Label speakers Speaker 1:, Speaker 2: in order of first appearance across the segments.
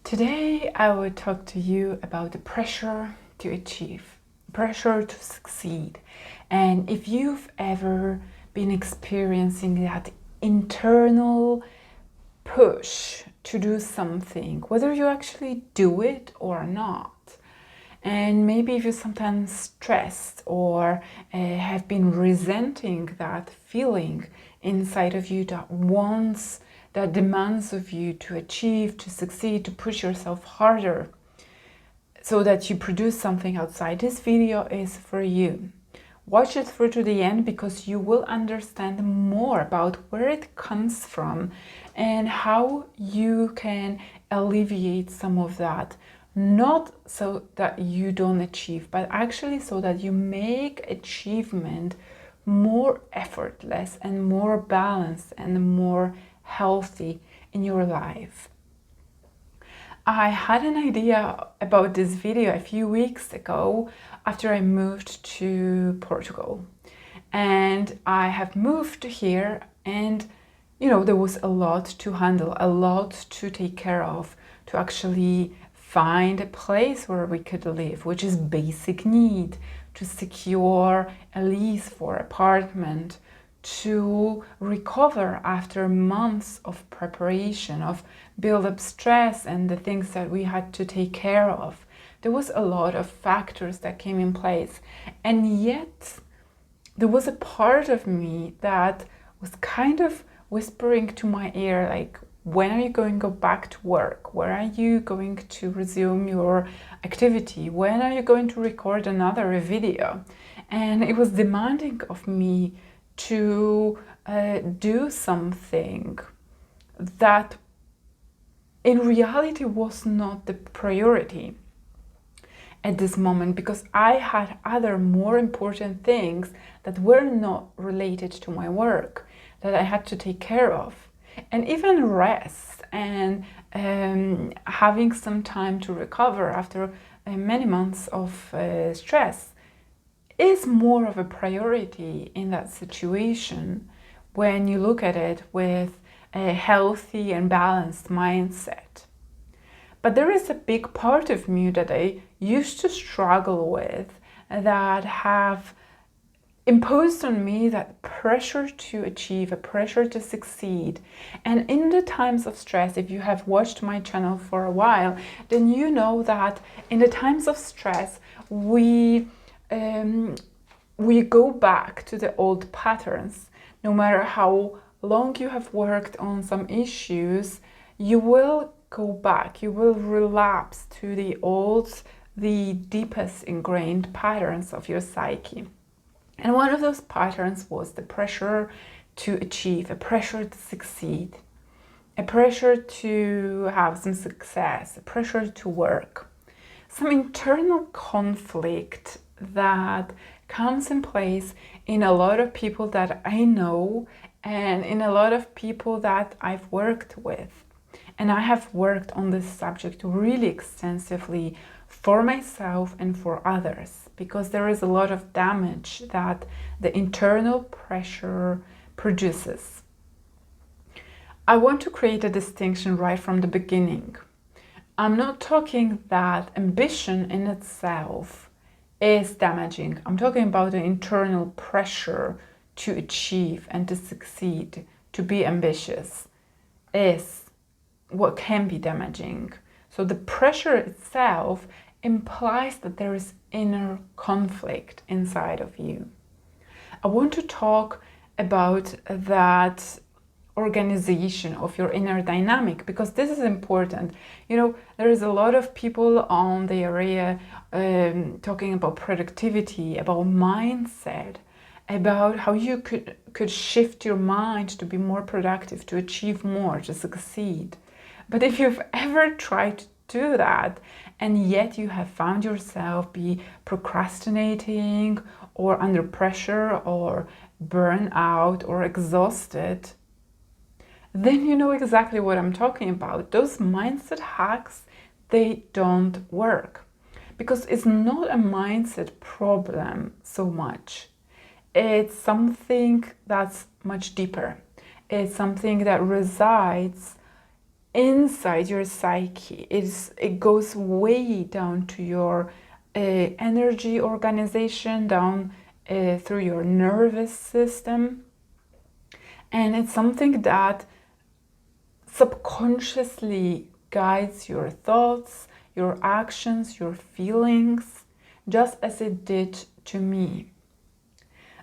Speaker 1: Today, I will talk to you about the pressure to achieve, pressure to succeed. And if you've ever been experiencing that internal push to do something, whether you actually do it or not, and maybe if you're sometimes stressed or have been resenting that feeling inside of you that demands of you to achieve, to succeed, to push yourself harder so that you produce something outside, this video is for you. Watch it through to the end because you will understand more about where it comes from and how you can alleviate some of that. Not so that you don't achieve, but actually so that you make achievement more effortless and more balanced and more healthy in your life. I had an idea about this video a few weeks ago after I moved to Portugal. And I have moved here and there was a lot to handle, a lot to take care of, to actually find a place where we could live, which is basic need, to secure a lease for apartment, to recover after months of preparation, of build-up stress and the things that we had to take care of. There was a lot of factors that came in place, and yet there was a part of me that was kind of whispering to my ear, like, when are you going to go back to work? When are you going to resume your activity? When are you going to record another video? And it was demanding of me to do something that in reality was not the priority at this moment, because I had other more important things that were not related to my work that I had to take care of. And even rest and having some time to recover after many months of stress is more of a priority in that situation when you look at it with a healthy and balanced mindset. But there is a big part of me that I used to struggle with that have imposed on me that pressure to achieve, a pressure to succeed. And in the times of stress, if you have watched my channel for a while, then you know that in the times of stress, we go back to the old patterns. No matter how long you have worked on some issues, you will go back, you will relapse to the deepest ingrained patterns of your psyche. And one of those patterns was the pressure to achieve, a pressure to succeed, a pressure to have some success, a pressure to work. Some internal conflict that comes in place in a lot of people that I know and in a lot of people that I've worked with. And I have worked on this subject really extensively for myself and for others, because there is a lot of damage that the internal pressure produces. I want to create a distinction right from the beginning. I'm not talking that ambition in itself is damaging. I'm talking about the internal pressure to achieve and to succeed, to be ambitious, is what can be damaging. So the pressure itself implies that there is inner conflict inside of you. I want to talk about that organization of your inner dynamic, because this is important. There is a lot of people on the area talking about productivity, about mindset, about how you could shift your mind to be more productive, to achieve more, to succeed. But if you've ever tried to do that and yet you have found yourself be procrastinating or under pressure or burn out or exhausted, then you know exactly what I'm talking about. Those mindset hacks, they don't work, because it's not a mindset problem so much. It's something that's much deeper. It's something that resides inside your psyche. It goes way down to your energy organization, down through your nervous system. And it's something that subconsciously guides your thoughts, your actions, your feelings, just as it did to me.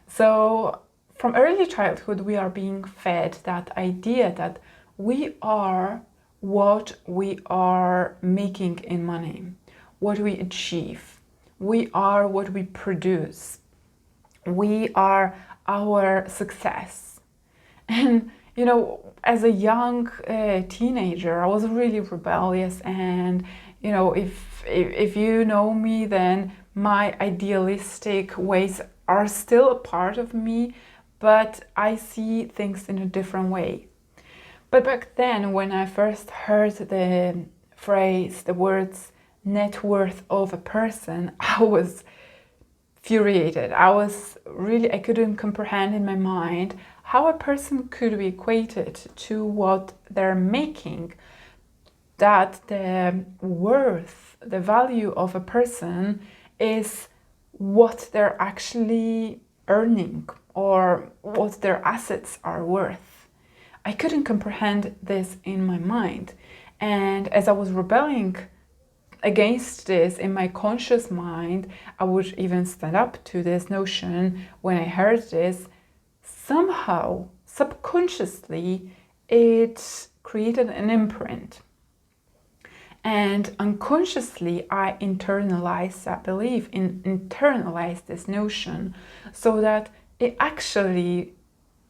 Speaker 1: So from early childhood, we are being fed that idea that we are what we are making in money, what we achieve. We are what we produce. We are our success. And you know, as a young teenager, I was really rebellious, and you know, if you know me, then my idealistic ways are still a part of me, but I see things in a different way. But back then, when I first heard the phrase, the words net worth of a person, I was infuriated. I couldn't comprehend in my mind how a person could be equated to what they're making, that the worth, the value of a person is what they're actually earning or what their assets are worth. I couldn't comprehend this in my mind. And as I was rebelling against this in my conscious mind, I would even stand up to this notion when I heard this. Somehow, subconsciously, it created an imprint. And unconsciously, I internalized that belief, internalized this notion, so that it actually,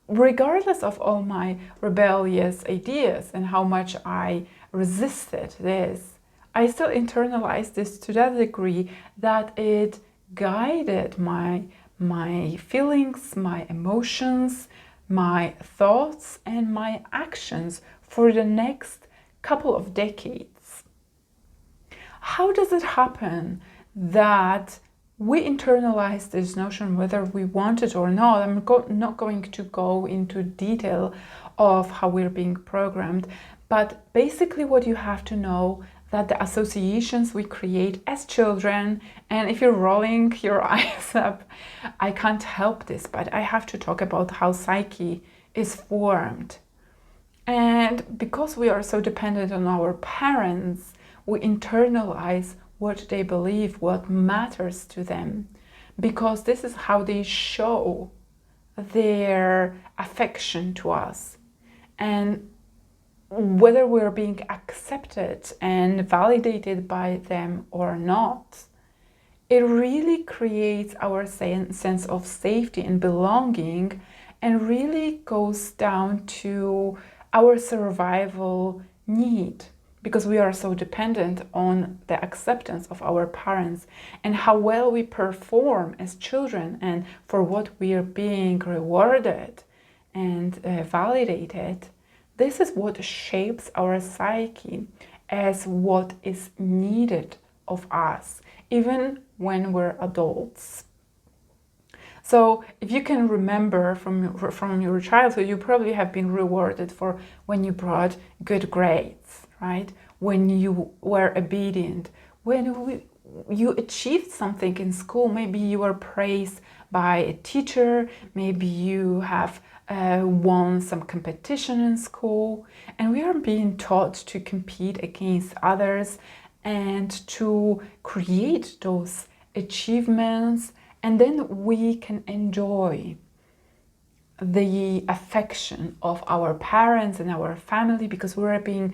Speaker 1: regardless of all my rebellious ideas and how much I resisted this, I still internalized this to that degree that it guided my feelings, my emotions, my thoughts, and my actions for the next couple of decades. How does it happen that we internalize this notion whether we want it or not? I'm not going to go into detail of how we're being programmed, but basically what you have to know that the associations we create as children, and if you're rolling your eyes up, I can't help this, but I have to talk about how psyche is formed. And because we are so dependent on our parents, we internalize what they believe, what matters to them, because this is how they show their affection to us. And whether we're being accepted and validated by them or not, it really creates our sense of safety and belonging, and really goes down to our survival need, because we are so dependent on the acceptance of our parents and how well we perform as children and for what we are being rewarded and validated. This is what shapes our psyche as what is needed of us, even when we're adults. So if you can remember from your childhood, you probably have been rewarded for when you brought good grades, right? When you were obedient, when you achieved something in school. Maybe you were praised by a teacher, maybe you have won some competition in school, and we are being taught to compete against others and to create those achievements, and then we can enjoy the affection of our parents and our family because we're being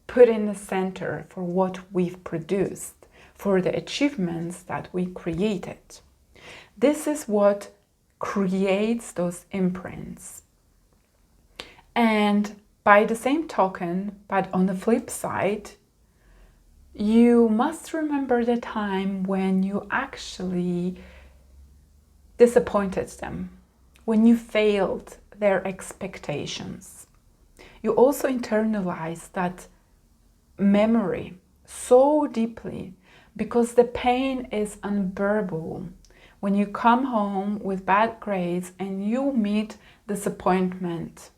Speaker 1: put in the center for what we've produced, for the achievements that we created. This is what creates those imprints. And by the same token, but on the flip side, you must remember the time when you actually disappointed them, when you failed their expectations. You also internalize that memory so deeply because the pain is unbearable. When you come home with bad grades and you meet disappointment,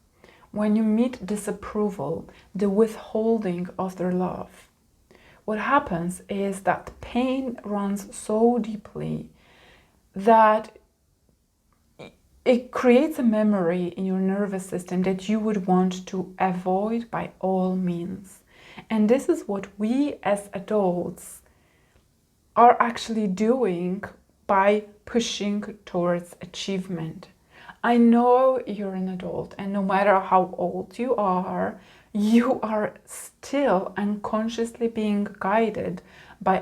Speaker 1: when you meet disapproval, the withholding of their love, what happens is that pain runs so deeply that it creates a memory in your nervous system that you would want to avoid by all means. And this is what we as adults are actually doing by pushing towards achievement. I know you're an adult, and no matter how old you are still unconsciously being guided by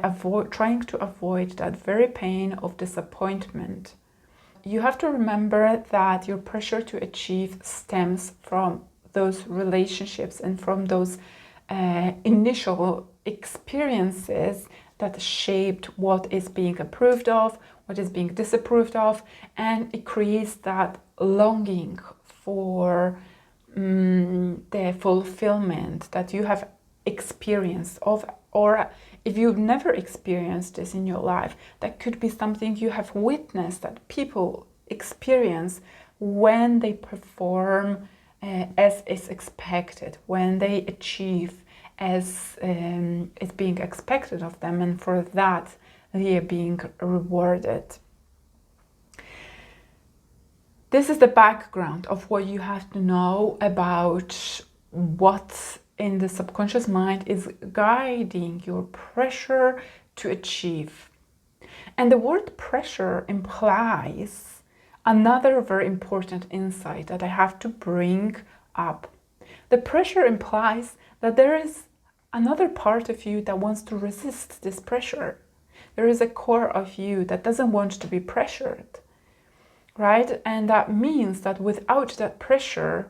Speaker 1: trying to avoid that very pain of disappointment. You have to remember that your pressure to achieve stems from those relationships and from those initial experiences that shaped what is being approved of, what is being disapproved of, and it creates that longing for the fulfillment that you have experienced of, or if you've never experienced this in your life, that could be something you have witnessed that people experience when they perform as is expected, when they achieve as is being expected of them, and for that they are being rewarded. This is the background of what you have to know about what in the subconscious mind is guiding your pressure to achieve. And the word pressure implies another very important insight that I have to bring up. The pressure implies that there is another part of you that wants to resist this pressure. There is a core of you that doesn't want to be pressured, right? And that means that without that pressure,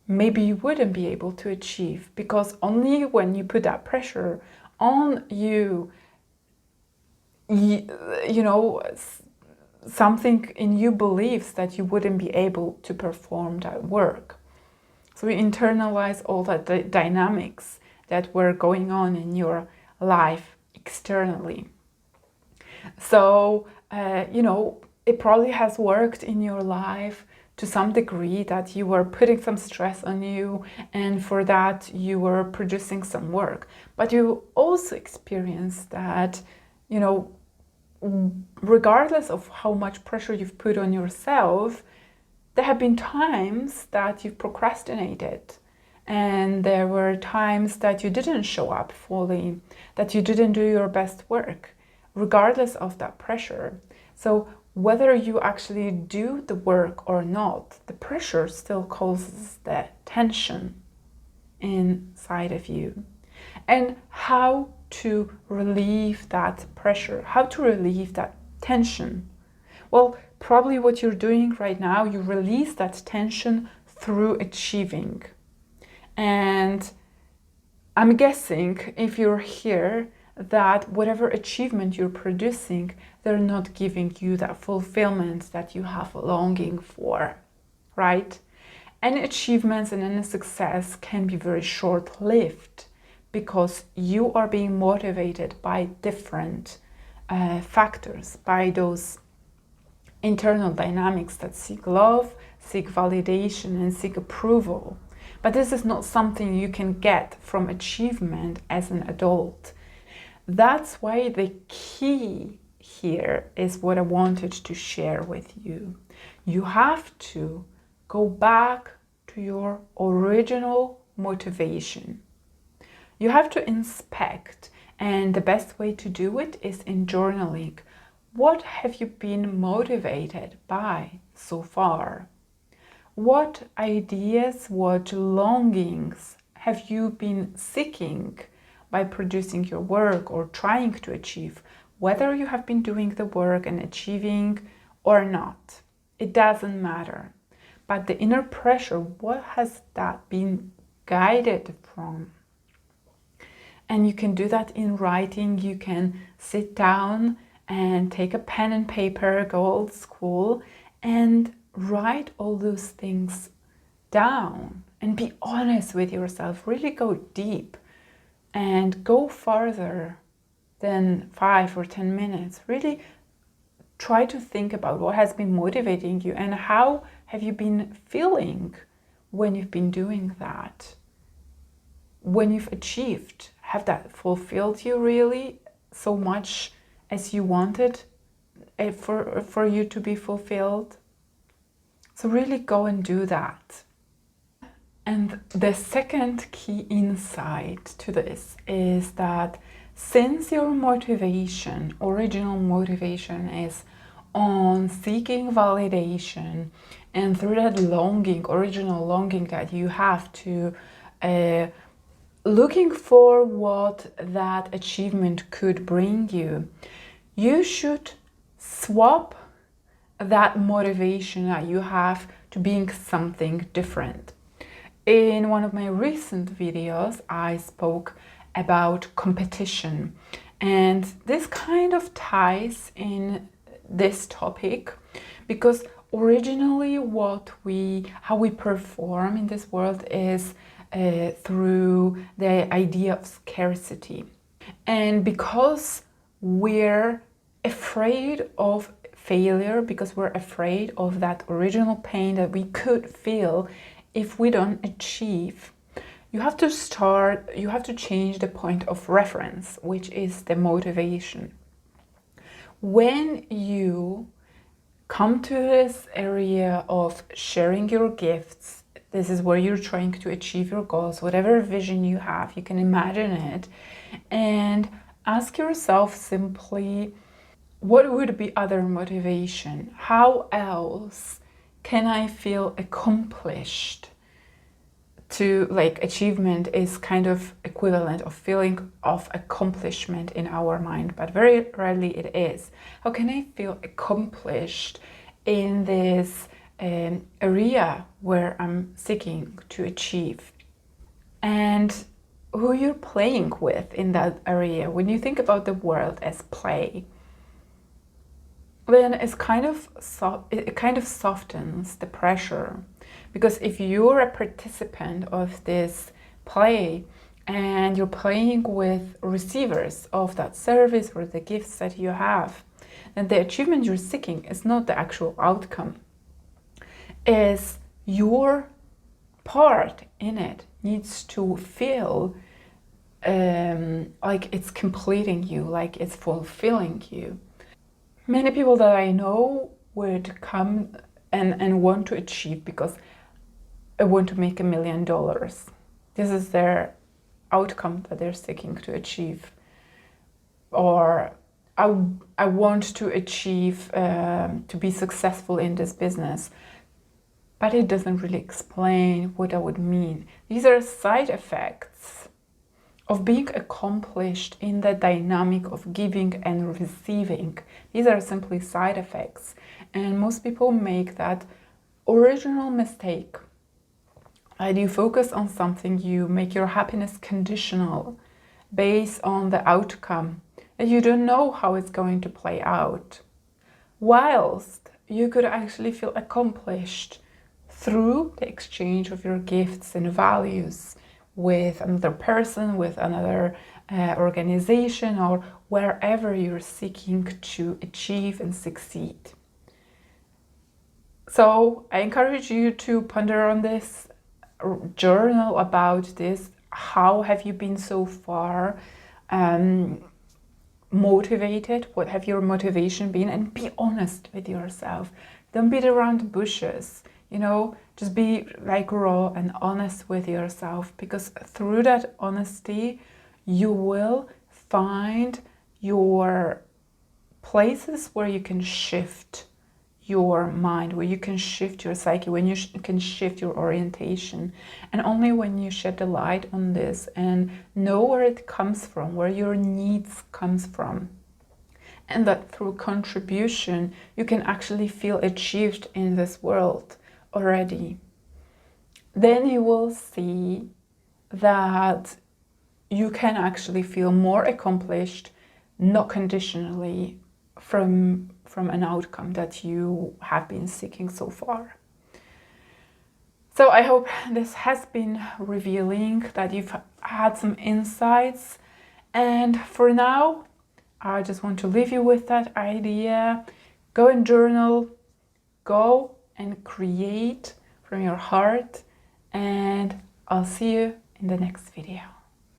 Speaker 1: maybe you wouldn't be able to achieve, because only when you put that pressure on you, you know, something in you believes that you wouldn't be able to perform that work. So you internalize all the dynamics that were going on in your life externally. So, you know, it probably has worked in your life to some degree that you were putting some stress on you, and for that you were producing some work. But you also experienced that, you know, regardless of how much pressure you've put on yourself, there have been times that you've procrastinated, and there were times that you didn't show up fully, that you didn't do your best work, regardless of that pressure. So whether you actually do the work or not, the pressure still causes the tension inside of you. And how to relieve that pressure, how to relieve that tension? Well, probably what you're doing right now, you release that tension through achieving. And I'm guessing, if you're here, that whatever achievement you're producing, they're not giving you that fulfillment that you have longing for, right? Any achievements and any success can be very short-lived, because you are being motivated by different factors, by those internal dynamics that seek love, seek validation, and seek approval. But this is not something you can get from achievement as an adult. That's why the key here is what I wanted to share with you. You have to go back to your original motivation. You have to inspect, and the best way to do it is in journaling. What have you been motivated by so far? What ideas, what longings have you been seeking by producing your work or trying to achieve? Whether you have been doing the work and achieving or not, it doesn't matter. But the inner pressure, what has that been guided from? And you can do that in writing. You can sit down and take a pen and paper, go old school, and write all those things down and be honest with yourself. Really go deep and go farther than 5 or 10 minutes. Really try to think about what has been motivating you and how have you been feeling when you've been doing that? When you've achieved, have that fulfilled you really so much as you wanted for you to be fulfilled? So really go and do that. And the second key insight to this is that since your motivation, original motivation, is on seeking validation, and through that longing, original longing that you have to looking for what that achievement could bring you, you should swap that motivation that you have to being something different. In one of my recent videos, I spoke about competition, and this kind of ties in this topic because originally how we perform in this world is through the idea of scarcity. And because we're afraid of failure, because we're afraid of that original pain that we could feel if we don't achieve, you have to change the point of reference, which is the motivation. When you come to this area of sharing your gifts, this is where you're trying to achieve your goals, whatever vision you have, you can imagine it, and ask yourself simply, what would be other motivation? How else can I feel accomplished? To like achievement is kind of equivalent of feeling of accomplishment in our mind, but very rarely it is. How can I feel accomplished in this area where I'm seeking to achieve? And who you're playing with in that area. When you think about the world as play, then it kind of softens the pressure. Because if you're a participant of this play and you're playing with receivers of that service or the gifts that you have, then the achievement you're seeking is not the actual outcome. Is your part in it needs to feel like it's completing you, like it's fulfilling you. Many people that I know would come and want to achieve because I want to make $1 million. This is their outcome that they're seeking to achieve. Or I want to achieve, to be successful in this business. But it doesn't really explain what that would mean. These are side effects of being accomplished in the dynamic of giving and receiving. These are simply side effects. And most people make that original mistake. And you focus on something, you make your happiness conditional based on the outcome, and you don't know how it's going to play out. Whilst you could actually feel accomplished through the exchange of your gifts and values with another person, with another organization, or wherever you're seeking to achieve and succeed. So I encourage you to ponder on this, journal about this. How have you been so far motivated? What have your motivation been? And be honest with yourself. Don't beat around the bushes. Just be like raw and honest with yourself, because through that honesty, you will find your places where you can shift your mind, where you can shift your psyche, when you can shift your orientation. And only when you shed the light on this and know where it comes from, where your needs comes from, and that through contribution, you can actually feel achieved in this world already, then you will see that you can actually feel more accomplished, not conditionally from an outcome that you have been seeking so far. So I hope this has been revealing, that you've had some insights. And for now, I just want to leave you with that idea. Go and journal, go and create from your heart, and I'll see you in the next video.